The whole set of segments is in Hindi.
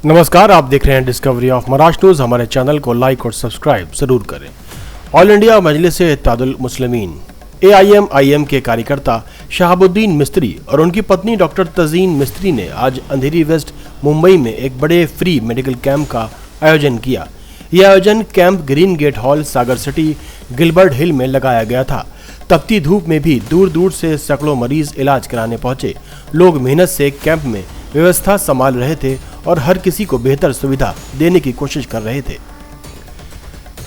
नमस्कार, आप देख रहे हैं डिस्कवरी ऑफ महाराष्ट्र न्यूज। हमारे चैनल को लाइक और सब्सक्राइब जरूर करें। ऑल इंडिया मजलिस-ए-इत्तेहादुल मुस्लिमीन AIM के कार्यकर्ता शहाबुद्दीन मिस्त्री और उनकी पत्नी डॉक्टर तज़ीन मिस्त्री ने आज अंधेरी वेस्ट मुंबई में एक बड़े फ्री मेडिकल कैंप का आयोजन किया। यह आयोजन कैंप ग्रीन गेट हॉल, सागर सिटी, गिलबर्ट हिल में लगाया गया था। तपती धूप में भी दूर दूर से सैकड़ों मरीज इलाज कराने पहुंचे। लोग मेहनत से कैंप में व्यवस्था संभाल रहे थे और हर किसी को बेहतर सुविधा देने की कोशिश कर रहे थे।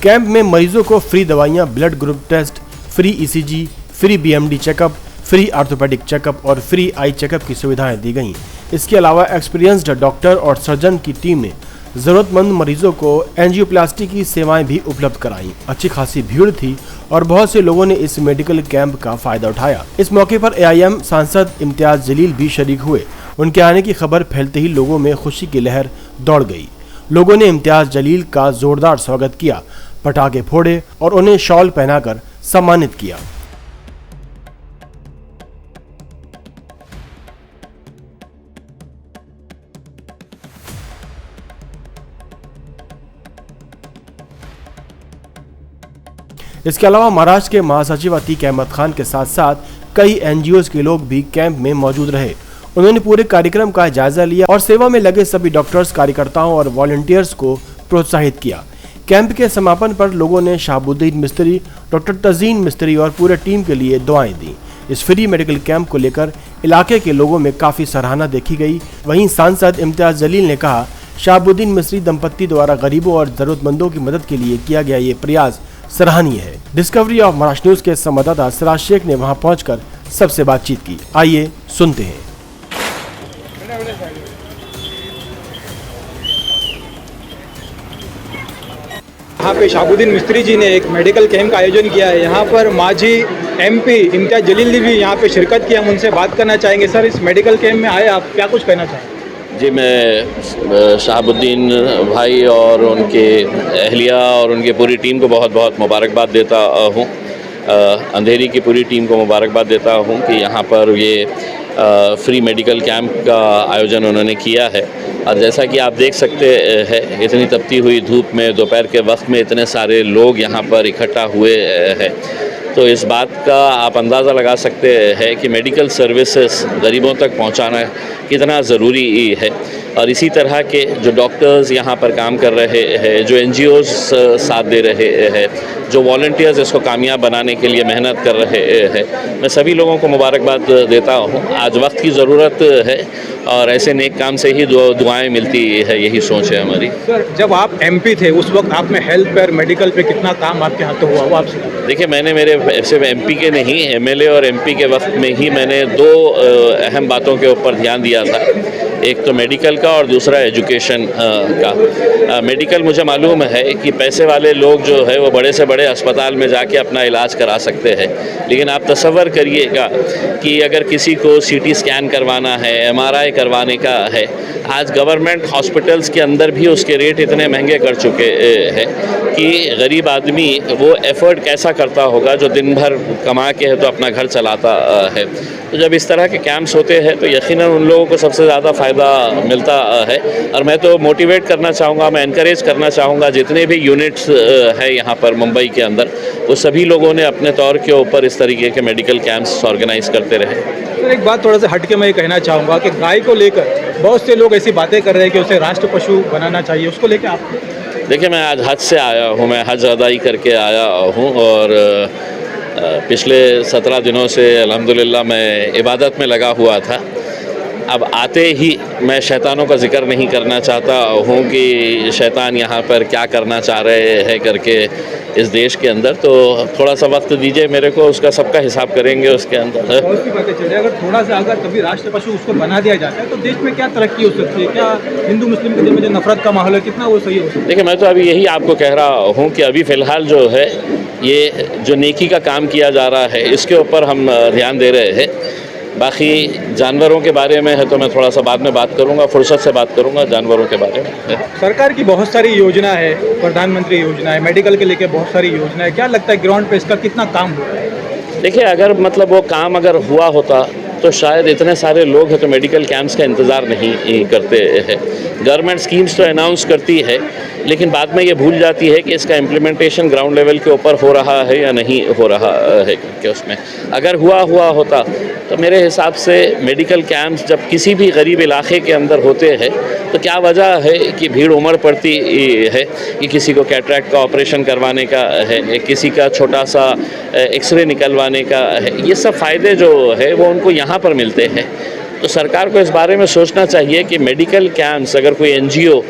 कैंप में मरीजों को फ्री दवाइयां, blood group test, free ECG, free BMD checkup, free orthopaedic checkup और फ्री आई चेकअप की सुविधाएं दी गईं। इसके अलावा एक्सपीरियंस्ड डॉक्टर और सर्जन की टीम ने जरूरतमंद मरीजों को एंजियोप्लास्टी की सेवाएं भी उपलब्ध कराईं। अच्छी खासी भीड़ थी और बहुत से लोगों ने इस मेडिकल कैंप का फायदा उठाया। इस मौके पर AIM सांसद इम्तियाज जलील भी शरीक हुए। उनके आने की खबर फैलते ही लोगों में खुशी की लहर दौड़ गई। लोगों ने इम्तियाज जलील का जोरदार स्वागत किया, पटाखे फोड़े और उन्हें शॉल पहनाकर सम्मानित किया। इसके अलावा महाराष्ट्र के महासचिव अतीक अहमद खान के साथ साथ कई NGOs के लोग भी कैंप में मौजूद रहे। उन्होंने पूरे कार्यक्रम का जायजा लिया और सेवा में लगे सभी डॉक्टर्स, कार्यकर्ताओं और वॉलंटियर्स को प्रोत्साहित किया। कैंप के समापन पर लोगों ने शहाबुद्दीन मिस्त्री, डॉक्टर तज़ीन मिस्त्री और पूरे टीम के लिए दुआएं दी। इस फ्री मेडिकल कैंप को लेकर इलाके के लोगों में काफी सराहना देखी गई। वहीं सांसद इम्तियाज जलील ने कहा, शहाबुद्दीन मिस्त्री दंपत्ति द्वारा गरीबों और जरूरतमंदों की मदद के लिए किया गया ये प्रयास सराहनीय है। डिस्कवरी ऑफ महाराष्ट्र न्यूज के संवाददाता सिराज शेख ने वहां पहुंचकर सबसे बातचीत की। आइए सुनते हैं। यहाँ पे शहाबुद्दीन मिस्त्री जी ने एक मेडिकल कैंप का आयोजन किया है। यहाँ पर माजी MP इम्तियाज जलील ने भी यहाँ पे शिरकत किया। हम उनसे बात करना चाहेंगे। सर, इस मेडिकल कैंप में आए, आप क्या कुछ कहना चाहेंगे? जी, मैं शहाबुद्दीन भाई और उनके अहलिया और उनकी पूरी टीम को बहुत बहुत मुबारकबाद देता हूँ। अंधेरी की पूरी टीम को मुबारकबाद देता हूँ कि यहाँ पर ये फ्री मेडिकल कैंप का आयोजन उन्होंने किया है। और जैसा कि आप देख सकते हैं, इतनी तपती हुई धूप में दोपहर के वक्त में इतने सारे लोग यहाँ पर इकट्ठा हुए हैं, तो इस बात का आप अंदाज़ा लगा सकते हैं कि मेडिकल सर्विसेज गरीबों तक पहुँचाना कितना ज़रूरी है। और इसी तरह के जो डॉक्टर्स यहाँ पर काम कर रहे हैं, जो NGOs साथ दे रहे हैं, जो वॉलंटियर्स इसको कामयाब बनाने के लिए मेहनत कर रहे हैं, मैं सभी लोगों को मुबारकबाद देता हूँ। आज वक्त की ज़रूरत है और ऐसे नेक काम से ही दुआएं मिलती है, यही सोच है हमारी। सर, जब आप MP थे उस वक्त आपने हेल्थ पर, मेडिकल पे कितना काम आपके हाथों हुआ वो आपसे? देखिए, मैंने मेरे सिर्फ MP के नहीं, MLA और MP के वक्त में ही मैंने दो अहम बातों के ऊपर ध्यान दिया था। एक तो मेडिकल का और दूसरा एजुकेशन का। मेडिकल मुझे मालूम है कि पैसे वाले लोग जो है वो बड़े से बड़े अस्पताल में जाके अपना इलाज करा सकते हैं, लेकिन आप तसव्वुर करिएगा कि अगर किसी को CT स्कैन करवाना है, MRI करवाने का है, आज गवर्नमेंट हॉस्पिटल्स के अंदर भी उसके रेट इतने महंगे कर चुके हैं कि गरीब आदमी वो एफर्ट कैसा करता होगा जो दिन भर कमा के है तो अपना घर चलाता है। तो जब इस तरह के कैंप्स होते हैं तो यकीनन उन लोगों को सबसे ज़्यादा फ़ायदा मिलता है। और मैं तो मोटिवेट करना चाहूँगा, मैं इनकरेज करना चाहूँगा जितने भी यूनिट्स है यहाँ पर मुंबई के अंदर, वो सभी लोगों ने अपने तौर के ऊपर इस तरीके के मेडिकल कैंप्स ऑर्गेनाइज करते रहे। सर, एक बात थोड़ा सा हट के मैं ये कहना चाहूँगा कि गाय को लेकर बहुत से लोग ऐसी बातें कर रहे हैं कि उसे राष्ट्र पशु बनाना चाहिए, उसको लेकर आप? देखिए, मैं आज हज से आया हूँ, मैं हज अदाई करके आया हूँ और पिछले 17 दिनों से अल्हम्दुलिल्लाह मैं इबादत में लगा हुआ था। अब आते ही मैं शैतानों का जिक्र नहीं करना चाहता हूँ कि शैतान यहाँ पर क्या करना चाह रहे हैं करके इस देश के अंदर, तो थोड़ा सा वक्त दीजिए मेरे को, उसका सबका हिसाब करेंगे उसके अंदर। बहुत सी बातें चल रही है, अगर थोड़ा सा अगर कभी राष्ट्र पशु उसको बना दिया जाता है तो देश में क्या तरक्की हो सकती है? क्या हिंदू मुस्लिम के दिल में जो नफरत का माहौल है कितना वो सही हो सकता है? देखिए, मैं तो अभी यही आपको कह रहा हूँ कि अभी फ़िलहाल जो है ये जो नेकी का काम किया जा रहा है इसके ऊपर हम ध्यान दे रहे हैं। बाकी जानवरों के बारे में है तो मैं थोड़ा सा बाद में बात करूंगा, फुर्सत से बात करूंगा जानवरों के बारे में। सरकार की बहुत सारी योजना है, प्रधानमंत्री योजना है, मेडिकल के लेके बहुत सारी योजना है, क्या लगता है ग्राउंड पे इसका कितना काम हुआ है? देखिए, अगर मतलब वो काम अगर हुआ होता तो शायद इतने सारे लोग हैं तो मेडिकल कैंप्स का इंतज़ार नहीं करते हैं। गवर्नमेंट स्कीम्स तो अनाउंस करती है, लेकिन बाद में ये भूल जाती है कि इसका इम्प्लीमेंटेशन ग्राउंड लेवल के ऊपर हो रहा है या नहीं हो रहा है। कि उसमें अगर हुआ होता तो मेरे हिसाब से मेडिकल कैंप्स जब किसी भी गरीब इलाके के अंदर होते हैं तो क्या वजह है कि भीड़ उमड़ पड़ती है कि किसी को कैटरैक्ट का ऑपरेशन करवाने का है, किसी का छोटा सा एक्सरे निकलवाने का है। ये सब फ़ायदे जो है वो उनको यहाँ पर मिलते हैं। तो सरकार को इस बारे में सोचना चाहिए कि मेडिकल कैंप्स अगर कोई एनजीओ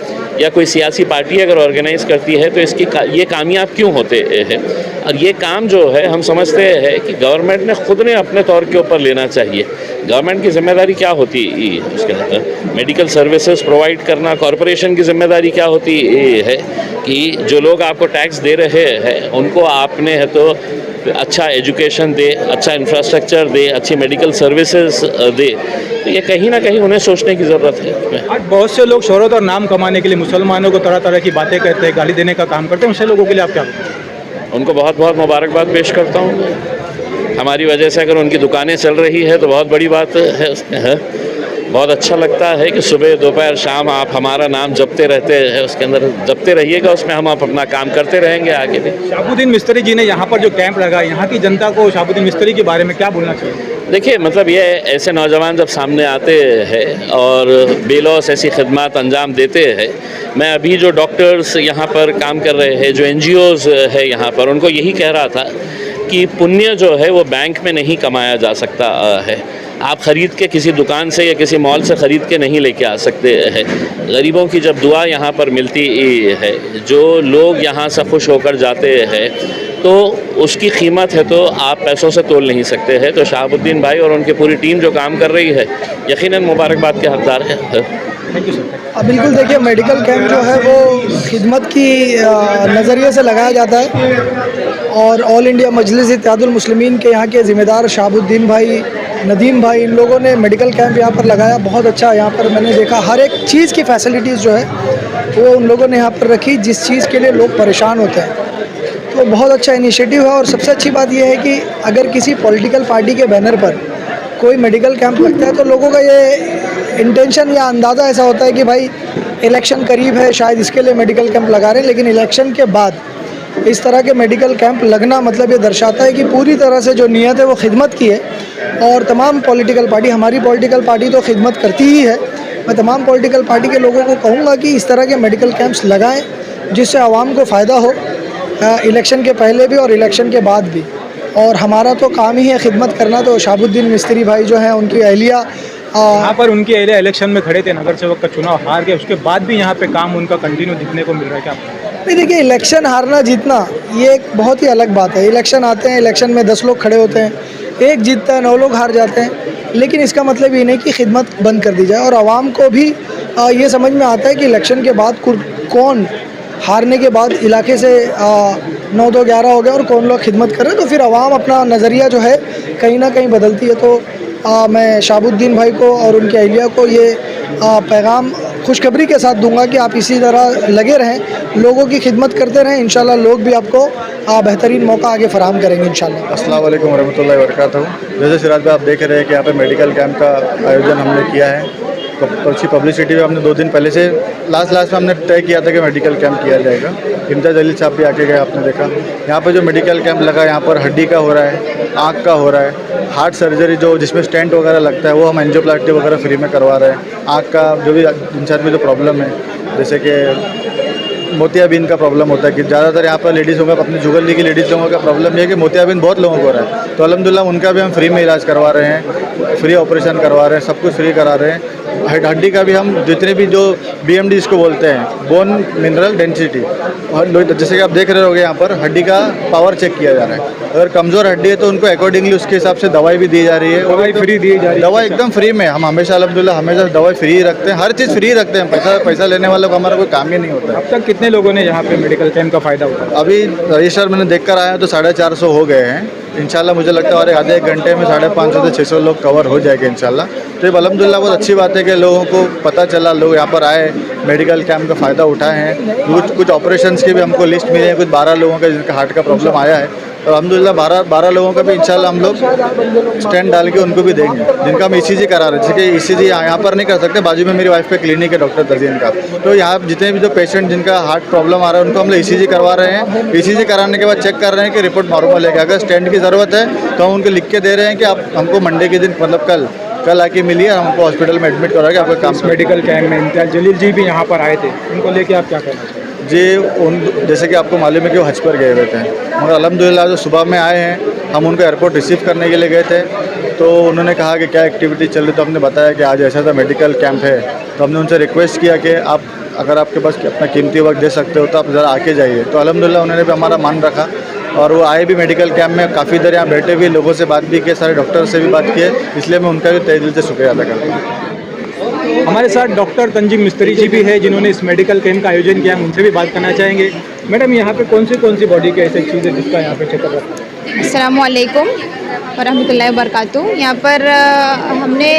या कोई सियासी पार्टी अगर ऑर्गेनाइज करती है तो ये कामयाब क्यों होते हैं। और ये काम जो है हम समझते हैं कि गवर्नमेंट ने खुद ने अपने तौर के ऊपर लेना चाहिए। गवर्नमेंट की जिम्मेदारी क्या होती है उसके अंदर? मेडिकल सर्विसेज प्रोवाइड करना। कॉरपोरेशन की जिम्मेदारी क्या होती है कि जो लोग आपको टैक्स दे रहे हैं उनको आपने है तो अच्छा एजुकेशन दे, अच्छा इंफ्रास्ट्रक्चर दे, अच्छी मेडिकल सर्विसेज दे। तो ये कहीं ना कहीं उन्हें सोचने की ज़रूरत है। आज बहुत से लोग शोहरत और नाम कमाने के लिए मुसलमानों को तरह तरह की बातें कहते हैं, गाली देने का काम करते हैं। उनसे लोगों के लिए आप क्या उनको बहुत बहुत मुबारकबाद पेश करता हूँ। हमारी वजह से अगर उनकी दुकानें चल रही है तो बहुत बड़ी बात है। बहुत अच्छा लगता है कि सुबह दोपहर शाम आप हमारा नाम जपते रहते हैं, उसके अंदर जपते रहिएगा, उसमें हम आप अपना काम करते रहेंगे आगे भी। शहाबुद्दीन मिस्त्री जी ने यहाँ पर जो कैंप लगा, यहाँ की जनता को शहाबुद्दीन मिस्त्री के बारे में क्या बोलना चाहिए? देखिए, मतलब ये ऐसे नौजवान जब सामने आते हैं और बेलौस ऐसी खिदमत अंजाम देते हैं। मैं अभी जो डॉक्टर्स यहाँ पर काम कर रहे हैं, जो NGOs है यहाँ पर, उनको यही कह रहा था कि पुण्य जो है वो बैंक में नहीं कमाया जा सकता है। आप ख़रीद के किसी दुकान से या किसी मॉल से ख़रीद के नहीं लेके आ सकते हैं। गरीबों की जब दुआ यहाँ पर मिलती है, जो लोग यहाँ से खुश होकर जाते हैं, तो उसकी कीमत है तो आप पैसों से तोल नहीं सकते हैं। तो शहाबुद्दीन भाई और उनकी पूरी टीम जो काम कर रही है, यकीनन मुबारकबाद के हकदार है। Thank you sir. बिल्कुल, देखिए मेडिकल कैंप जो है वो खिदमत की नज़रिए से लगाया जाता है और ऑल इंडिया मजलिस इत्तेहादुल मुस्लिमीन के यहाँ के ज़िम्मेदार शहाबुद्दीन भाई, नदीम भाई, इन लोगों ने मेडिकल कैंप यहाँ पर लगाया। बहुत अच्छा यहाँ पर मैंने देखा, हर एक चीज़ की फैसिलिटीज़ जो है वो उन लोगों ने यहाँ पर रखी जिस चीज़ के लिए लोग परेशान होते हैं। तो बहुत अच्छा इनिशिएटिव है। और सबसे अच्छी बात यह है कि अगर किसी पॉलिटिकल पार्टी के बैनर पर कोई मेडिकल कैंप लगता है तो लोगों का ये इंटेंशन या अंदाज़ा ऐसा होता है कि भाई इलेक्शन करीब है, शायद इसके लिए मेडिकल कैंप लगा रहे हैं। लेकिन इलेक्शन के बाद इस तरह के मेडिकल कैंप लगना मतलब ये दर्शाता है कि पूरी तरह से जो नीयत है वो खिदमत की है। और तमाम पॉलिटिकल पार्टी, हमारी पॉलिटिकल पार्टी तो खिदमत करती ही है। मैं तमाम पॉलिटिकल पार्टी के लोगों को कहूँगा कि इस तरह के मेडिकल कैंप्स लगाएं जिससे आवाम को फ़ायदा हो, इलेक्शन के पहले भी और इलेक्शन के बाद भी। और हमारा तो काम ही है खिदमत करना। तो शहाबुद्दीन मिस्त्री भाई जो हैं, उनकी अहलिया यहाँ पर उनकी अहलिया इलेक्शन में खड़े थे, नगर सेवक का चुनाव हार गए, उसके बाद भी यहाँ पे काम उनका कंटिन्यू दिखने को मिल रहा है। क्या नहीं, देखिए इलेक्शन हारना जीतना ये एक बहुत ही अलग बात है। इलेक्शन आते हैं, इलेक्शन में 10 लोग खड़े होते हैं, एक जीतता है, 9 लोग हार जाते हैं। लेकिन इसका मतलब ये नहीं कि खिदमत बंद कर दी जाए। और आवाम को भी ये समझ में आता है कि इलेक्शन के बाद कौन हारने के बाद इलाके से 9-2-11 हो गया और कौन लोग खिदमत कर रहे हैं। तो फिर आवाम अपना नज़रिया जो है कहीं ना कहीं बदलती है। तो मैं शहाबुद्दीन भाई को और उनकी अहलिया को ये पैगाम खुशखबरी के साथ दूंगा कि आप इसी तरह लगे रहें, लोगों की खिदमत करते रहें। इंशाल्लाह लोग भी आपको बेहतरीन मौका आगे फराहम करेंगे इंशाल्लाह। अस्सलाम वालेकुम वरहमतुल्लाहि वबरकातुहू। जैसे सिराज भाई आप देख रहे हैं कि यहाँ पे मेडिकल कैंप का आयोजन हमने किया है। तो अच्छी पब्लिसिटी भी हमने 2 दिन पहले से लास्ट में हमने तय किया था कि मेडिकल कैंप किया जाएगा। इम्तियाज़ जलील साहब भी आके गए, आपने देखा। यहाँ पे जो मेडिकल कैंप लगा, यहाँ पर हड्डी का हो रहा है, आँख का हो रहा है, हार्ट सर्जरी जो जिसमें स्टेंट वगैरह लगता है वो हम एंजियोप्लास्टी वगैरह फ्री में करवा रहे हैं। आँख का जो भी इंसान में जो प्रॉब्लम है, जैसे कि मोतियाबिंद का प्रॉब्लम होता है कि ज़्यादातर यहाँ पर लेडीज़ों का, अपनी जुगल की लेडीज़ लोगों का प्रॉब्लम ये है कि मोतियाबिंद बहुत लोगों को हो रहा है। तो अल्हम्दुलिल्लाह उनका भी हम फ्री में इलाज करवा रहे हैं, फ्री ऑपरेशन करवा रहे हैं, सब कुछ फ्री करा रहे हैं। हड्डी का भी हम जितने भी जो BMD इसको बोलते हैं, बोन मिनरल डेंसिटी, और जैसे कि आप देख रहे होगे यहाँ पर हड्डी का पावर चेक किया जा रहा है। अगर कमज़ोर हड्डी है तो उनको अकॉर्डिंगली उसके हिसाब से दवाई भी दी जा रही है। दवाई फ्री दी जा रही है? दवाई एकदम फ्री में। हम हमेशा अल्हम्दुलिल्लाह हमेशा दवाई फ्री रखते हैं, हर चीज़ फ्री रखते हैं। पैसा लेने वालों का हमारा कोई काम ही नहीं होता है। अब तक कितने लोगों ने यहाँ पे मेडिकल कैंप का फ़ायदा उठाया? अभी रजिस्टर मैंने देख कर आया तो 450 हो गए हैं। इंशाल्लाह मुझे लगता है और आधे 1 घंटे में 550 से 600 लोग कवर हो जाएंगे इंशाल्लाह। तो ये अल्हम्दुलिल्लाह बहुत अच्छी बात है कि लोगों को पता चला, लोग यहाँ पर आए, मेडिकल कैंप का फ़ायदा उठाए हैं। कुछ ऑपरेशंस की भी हमको लिस्ट मिली है, कुछ 12 लोगों का जिनका हार्ट का प्रॉब्लम आया है, और अल्हम्दुलिल्लाह 12 लोगों का भी इंशाल्लाह हम लोग स्टैंड डाल के उनको भी देंगे, जिनका हम ECG करा रहे हैं। जैसे कि ECG यहाँ पर नहीं कर सकते, बाजू में मेरी वाइफ का क्लिनिक है डॉक्टर तजीन का, तो यहाँ जितने भी जो पेशेंट जिनका हार्ट प्रॉब्लम आ रहा है उनको हम लोग ECG करवा रहे हैं। ECG कराने के बाद चेक कर रहे हैं कि रिपोर्ट नॉर्मल है क्या। अगर स्टैंड की ज़रूरत है तो हम उनको लिख के दे रहे हैं कि आप हमको मंडे के दिन मतलब कल आके मिलिए, हमको हॉस्पिटल में एडमिट करा के आपका काम। इस मेडिकल कैंप में इम्तियाज़ जलील जी भी यहाँ पर आए थे, उनको लेके आप क्या कहना चाहेंगे? जी जैसे कि आपको मालूम है कि वो हज पर गए हुए थे, मगर अल्हम्दुलिल्लाह जो सुबह में आए हैं, हम उनको एयरपोर्ट रिसीव करने के लिए गए थे, तो उन्होंने कहा कि क्या एक्टिविटी चल रही, तो हमने बताया कि आज ऐसा मेडिकल कैंप है। तो हमने उनसे रिक्वेस्ट किया कि आप अगर आपके पास अपना कीमती वक्त दे सकते हो तो आप ज़रा आके जाइए। तो अल्हम्दुलिल्लाह उन्होंने भी हमारा मान रखा और वो आए भी मेडिकल कैंप में, काफ़ी देर यहाँ बैठे भी, लोगों से बात भी किए, सारे डॉक्टर से भी बात किए, इसलिए मैं उनका भी तहे दिल से शुक्रिया अदा करता हूँ। हमारे साथ डॉक्टर तंजीम मिस्त्री जी भी है जिन्होंने इस मेडिकल कैंप का आयोजन किया, उनसे भी बात करना चाहेंगे। मैडम, यहाँ पे कौन सी बॉडी की ऐसी चीज़ है जिसका यहाँ पे चेकअप होता है? अस्सलामुअलैकुम वरहमतुल्लाहि वबरकातुहू। यहाँ पर हमने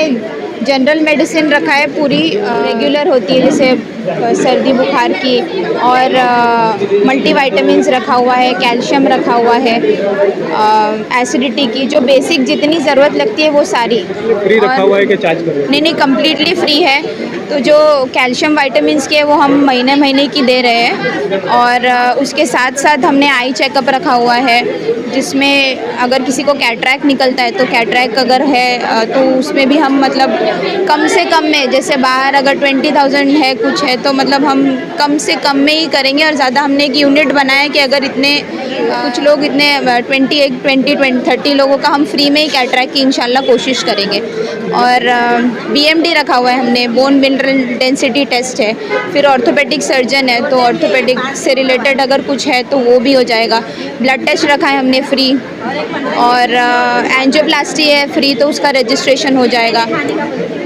जनरल मेडिसिन रखा है, पूरी रेगुलर होती है जैसे सर्दी बुखार की, और मल्टीविटामिन्स रखा हुआ है, कैल्शियम रखा हुआ है, एसिडिटी की जो बेसिक जितनी ज़रूरत लगती है वो सारी। फ्री रखा हुआ है कि चार्ज कर रहे हैं? नहीं, कम्प्लीटली फ्री है। तो जो कैल्शियम विटामिन्स की है वो हम महीने की दे रहे हैं, और उसके साथ साथ हमने आई चेकअप रखा हुआ है, जिसमें अगर किसी को कैटरैक्ट निकलता है तो कैटरैक्ट अगर है तो उसमें भी हम मतलब कम से कम में, जैसे बाहर अगर 20,000 है कुछ है तो मतलब हम कम से कम में ही करेंगे। और ज़्यादा हमने एक यूनिट बनाया कि अगर इतने कुछ लोग इतने 20-30 लोगों का हम फ्री में ही कैटरैक्ट की इंशाल्लाह कोशिश करेंगे। और BMD रखा हुआ है हमने, बोन मिनरल डेंसिटी टेस्ट है। फिर ऑर्थोपेडिक सर्जन है, तो ऑर्थोपेडिक से रिलेटेड अगर कुछ है तो वो भी हो जाएगा। ब्लड टेस्ट रखा है हमने फ्री, और एंजियोप्लास्टी है फ्री, तो उसका रजिस्ट्रेशन हो जाएगा।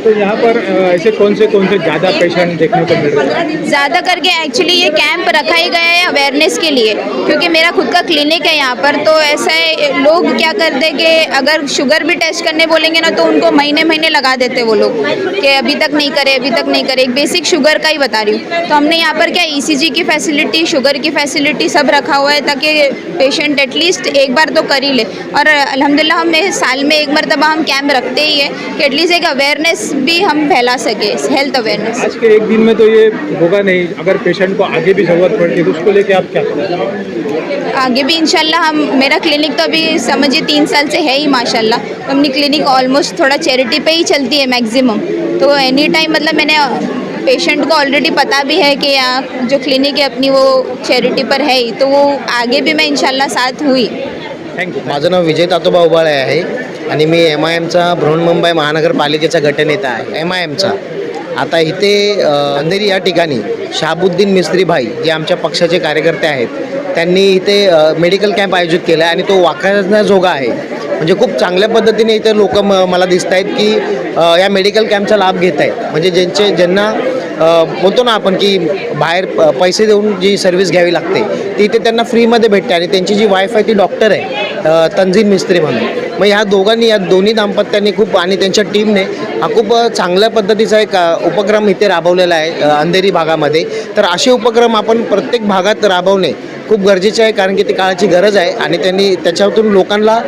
तो यहाँ पर ऐसे कौन से ज़्यादा पेशेंट देखने को मिल रहे हैं? ज़्यादा करके एक्चुअली ये कैंप रखा ही गया है अवेयरनेस के लिए, क्योंकि मेरा खुद का क्लिनिक है यहाँ पर। तो ऐसा है, लोग क्या करते हैं कि अगर शुगर भी टेस्ट करने बोलेंगे ना तो उनको महीने लगा देते वो लोग कि अभी तक नहीं करे। एक बेसिक शुगर का ही बता रही हूँ। तो हमने यहाँ पर क्या ECG की फैसिलिटी, शुगर की फैसिलिटी सब रखा हुआ है, ताकि पेशेंट एटलीस्ट एक बार तो कर ही ले। और अल्हम्दुलिल्लाह हम साल में एक मरतबा हम कैंप रखते ही है कि एटलीस्ट एक अवेयरनेस भी हम फैला सके, हेल्थ अवेयरनेस। आज के एक दिन में तो ये होगा नहीं, अगर पेशेंट को आगे भी ज़रूरत पड़ती है तो उसको लेके आप क्या करेंगे? आगे भी इंशाल्लाह मेरा क्लिनिक तो अभी समझिए 3 साल से है ही माशाल्लाह। तो अपनी क्लिनिक ऑलमोस्ट थोड़ा चैरिटी पे ही चलती है मैक्सिमम। तो एनी टाइम मतलब मैंने पेशेंट को ऑलरेडी पता भी है कि यहाँ जो क्लिनिक है अपनी वो चैरिटी पर है ही, तो वो आगे भी मैं इंशाल्लाह साथ हुई। थँक्यू। माझं नाव विजय तातोबा उबाळे आहे आणि मी MIMचा बृहन्मुंबई महानगरपालिकेचा गटनेता आहे MIMचा। आता इथे अंधेरी या ठिकाणी शहाबुद्दीन मिस्त्री भाई जे आमच्या पक्षाचे कार्यकर्ते आहेत, त्यांनी इथे मेडिकल कॅम्प आयोजित केला आहे आणि तो वाखाणण्याजोगा आहे। म्हणजे खूप चांगल्या पद्धतीने इथे लोक मला दिसत आहेत की या मेडिकल कॅम्पचा लाभ घेत आहेत। म्हणजे ज्यांना बोलतो ना आपण की बाहेर पैसे देऊन जी सर्व्हिस घ्यावी लागते ती इथे त्यांना फ्रीमध्ये भेटते। आणि त्यांची जी वाईफ आहे ती डॉक्टर आहे तंजीम मिस्त्री म्हणून। मग ह्या दोघांनी, या दोन्ही दाम्पत्यांनी खूप, आणि त्यांच्या टीमने हा खूप चांगल्या पद्धतीचा एक उपक्रम इथे राबवलेला आहे अंधेरी भागामध्ये। तर असे उपक्रम आपण प्रत्येक भागात राबवणे खूप गरजेचे आहे, कारण की ती काळाची गरज आहे आणि त्याच्यातून लोकांना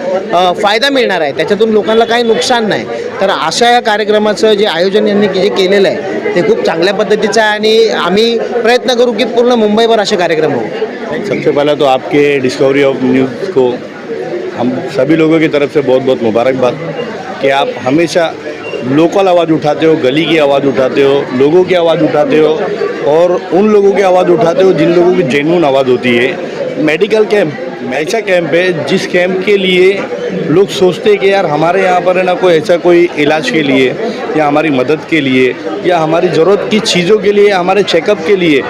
फायदा मिळणार आहे, त्याच्यातून लोकांना काही नुकसान नाही। तर अशा या कार्यक्रमाचं जे आयोजन यांनी जे केलेलं आहे ते खूप चांगल्या पद्धतीचं आहे आणि आम्ही प्रयत्न करू की पूर्ण मुंबईभर असे कार्यक्रम हो। सबसे पहले तो आपके डिस्कवरी ऑफ न्यूज़ को हम सभी लोगों की तरफ से बहुत बहुत मुबारकबाद कि आप हमेशा लोकल आवाज़ उठाते हो, गली की आवाज़ उठाते हो, लोगों की आवाज़ उठाते हो और उन लोगों की आवाज़ उठाते हो जिन लोगों की जेन्युइन आवाज़ होती है। मेडिकल कैंप ऐसा कैंप है जिस कैंप के लिए लोग सोचते हैं कि यार हमारे यहाँ पर है ना कोई ऐसा कोई इलाज के लिए या हमारी मदद के लिए या हमारी ज़रूरत की चीज़ों के लिए, हमारे चेकअप के लिए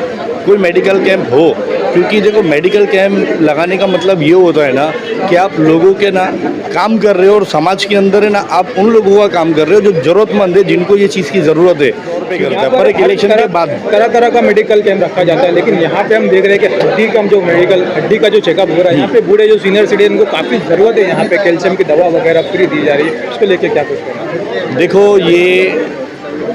कोई मेडिकल कैंप हो। क्योंकि देखो मेडिकल कैंप लगाने का मतलब ये होता है ना कि आप लोगों के ना काम कर रहे हो और समाज के अंदर है ना आप उन लोगों का काम कर रहे हो जो ज़रूरतमंद है, जिनको ये चीज़ की ज़रूरत है। पर एक इलेक्शन के बाद तरह का मेडिकल कैंप रखा जाता है, लेकिन यहाँ पे हम देख रहे हैं कि हड्डी का जो चेकअप हो रहा है, यहाँ पे बूढ़े जो सीनियर सिटीजन को काफ़ी ज़रूरत है, यहाँ पे कैल्शियम की दवा वगैरह फ्री दी जा रही है, उसको लेके क्या कुछ कहना? देखो ये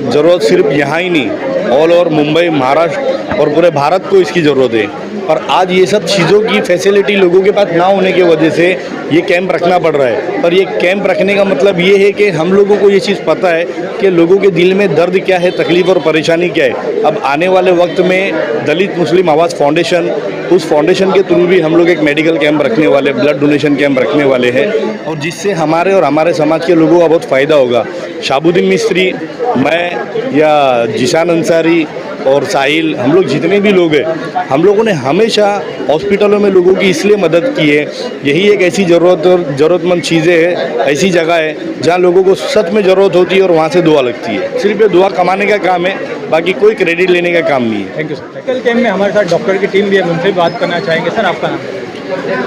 ज़रूरत सिर्फ यहाँ ही नहीं, ऑल ओवर मुंबई, महाराष्ट्र और पूरे भारत को इसकी ज़रूरत है। पर आज ये सब चीज़ों की फैसिलिटी लोगों के पास ना होने की वजह से ये कैंप रखना पड़ रहा है। पर ये कैंप रखने का मतलब ये है कि हम लोगों को ये चीज़ पता है कि लोगों के दिल में दर्द क्या है, तकलीफ़ और परेशानी क्या है। अब आने वाले वक्त में दलित मुस्लिम आवाज़ फाउंडेशन, उस फाउंडेशन के थ्रू भी हम लोग एक मेडिकल कैंप रखने वाले, ब्लड डोनेशन कैंप रखने वाले हैं, और जिससे हमारे और हमारे समाज के लोगों का बहुत फ़ायदा होगा। शहाबुद्दीन मिस्त्री, मैं या जिशान अंसारी और साहिल, हम लोग जितने भी लोग हैं, हम लोगों ने हमेशा हॉस्पिटलों में लोगों की इसलिए मदद की है। यही एक ऐसी ज़रूरतमंद चीज़ें है, ऐसी जगह है जहाँ लोगों को सच में ज़रूरत होती है और वहाँ से दुआ लगती है। सिर्फ ये दुआ कमाने का काम है, बाकी कोई क्रेडिट लेने का काम नहीं है। Thank you sir. Medical camp में हमारे साथ डॉक्टर की टीम भी है, उनसे बात करना चाहेंगे। सर, आपका नाम?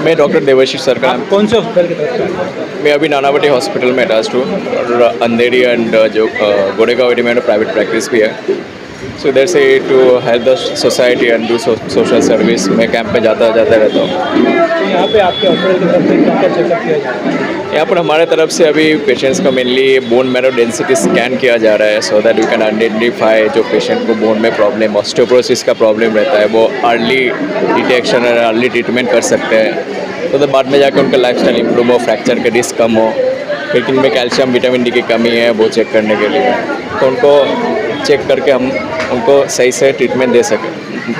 मैं डॉक्टर देवाशीष सर का आप कौन से हॉस्पिटल की तरफ से? मैं अभी नानावटी हॉस्पिटल में अटैच्ड हूँ, और अंधेरी एंड जो गोरेगांव एरिया में प्राइवेट प्रैक्टिस भी है। सो इधर से to help the society and do social service, मैं कैंप में जाता रहता हूँ। तो यहाँ पे आपके हॉस्पिटल की तरफ से क्या चेकअप किया जाता है? यहाँ पर हमारे तरफ से अभी पेशेंट्स का mainly bone marrow density scan किया जा रहा है, so that you can identify जो पेशेंट को बोन में प्रॉब्लम, ऑस्टियोपोरोसिस का प्रॉब्लम रहता है, वो अर्ली डिटेक्शन और अर्ली ट्रीटमेंट कर सकते हैं, तो बाद में जाकर उनका लाइफस्टाइल इंप्रूव हो, फ्रैक्चर के रिस्क कम हो। फिर इनमें कैल्शियम विटामिन डी की कमी है, वो चेक करने के लिए, तो उनको चेक करके हम उनको सही से ट्रीटमेंट दे सकें।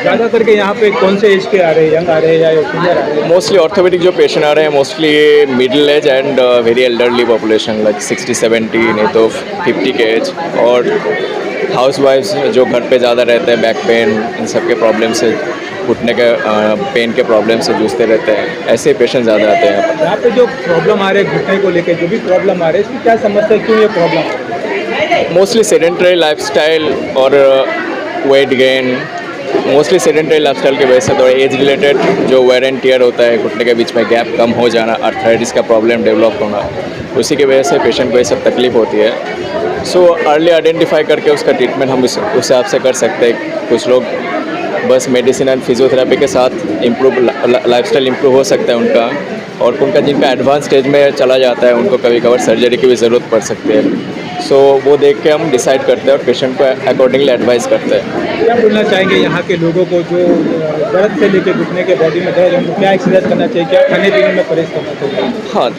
ज़्यादा करके यहाँ पे कौन से एज के आ रहे हैं, यंग आ रहे हैं या सीनियर आ रहे हैं? मोस्टली ऑर्थोपेडिक जो पेशेंट आ रहे हैं, mostly middle age and very elderly population, like 60-70, नहीं तो 50 के एज, और हाउस वाइफ्स जो घर पे ज़्यादा रहते हैं, बैक पेन, इन सब के प्रॉब्लम से, घुटने के पेन के प्रॉब्लम से जूझते रहते हैं, ऐसे पेशेंट ज़्यादा आते हैं यहाँ पर। यहाँ पे जो प्रॉब्लम आ रहे हैं घुटने को लेकर, जो भी प्रॉब्लम आ रहे हैं, इसकी क्या समस्या है, क्यों ये प्रॉब्लम आ रही है? मोस्टली सेडेंटरी लाइफस्टाइल और weight gain, mostly sedentary lifestyle की वजह से, थोड़ा एज रिलेटेड जो वेयर एंड टियर होता है, घुटने के बीच में गैप कम हो जाना, आर्थराइटिस का प्रॉब्लम डेवलप होना, उसी की वजह से पेशेंट को ये सब तकलीफ होती है। सो अर्ली आइडेंटिफाई करके उसका ट्रीटमेंट हम उस हिसाब से कर सकते हैं। कुछ लोग बस मेडिसिन एंड फिजियोथेरेपी के साथ इम्प्रूव लाइफस्टाइल इम्प्रूव हो सकता है उनका, और उनका जिनका एडवांस स्टेज में चला जाता है, उनको कभी कभार सर्जरी की भी ज़रूरत पड़ सकती है। सो वो देख के हम डिसाइड करते हैं और पेशेंट को अकॉर्डिंगली एडवाइस करते हैं। क्या बोलना चाहेंगे यहाँ के लोगों को जो दर्द से लेकर घुटने के बॉडी में दर्द, उनको क्या एक्सरसाइज करना चाहिए, क्या खाने पीने में परहेज करना चाहिए? हाँ,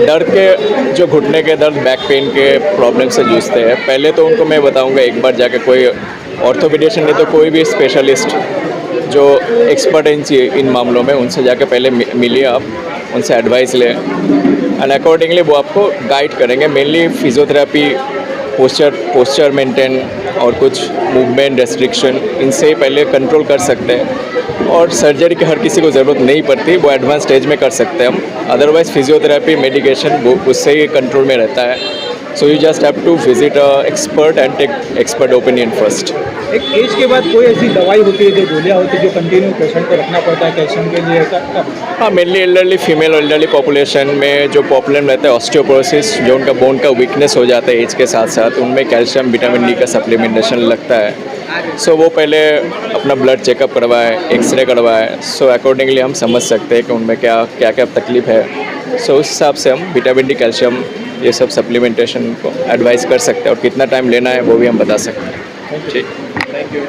दर्द के जो घुटने के दर्द, बैक पेन के प्रॉब्लम से जूझते हैं, पहले तो उनको मैं बताऊँगा एक बार जाके कोई ऑर्थोपेडिशियन नहीं तो कोई भी स्पेशलिस्ट जो एक्सपर्ट इन मामलों में, उनसे जाके पहले मिलिए आप, उनसे एडवाइस लें, एंड अकॉर्डिंगली वो आपको गाइड करेंगे। मेनली फिजियोथेरेपी, पोस्चर मेंटेन और कुछ मूवमेंट रेस्ट्रिक्शन, इनसे ही पहले कंट्रोल कर सकते हैं, और सर्जरी की हर किसी को ज़रूरत नहीं पड़ती, वो एडवांस स्टेज में कर सकते हैं हम। अदरवाइज़ फिजियोथेरेपी, मेडिकेशन, वो उससे ही कंट्रोल में रहता है। So you just have to visit a expert and take expert opinion first. एक एज के बाद कोई ऐसी दवाई होती है, जो गोलियाँ होती है, जो कंटिन्यू पेशेंट को रखना पड़ता है कैल्शियम के लिए, ऐसा? हाँ, mainly elderly female elderly population में जो प्रॉब्लम रहता है ऑस्टियोपोरोसिस, जो उनका बोन का वीकनेस हो जाता है एज के साथ साथ, उनमें कैल्शियम विटामिन डी का सप्लीमेंटेशन लगता है। सो वो पहले अपना ब्लड चेकअप करवाए, एक्सरे करवाए, सो अकॉर्डिंगली हम समझ सकते हैं कि उनमें क्या क्या तकलीफ है। सो उस हिसाब से हम विटामिन डी, कैल्शियम, ये सब सप्लीमेंटेशन को एडवाइस कर सकते हैं, और कितना टाइम लेना है वो भी हम बता सकते हैं। ठीक, थैंक यू।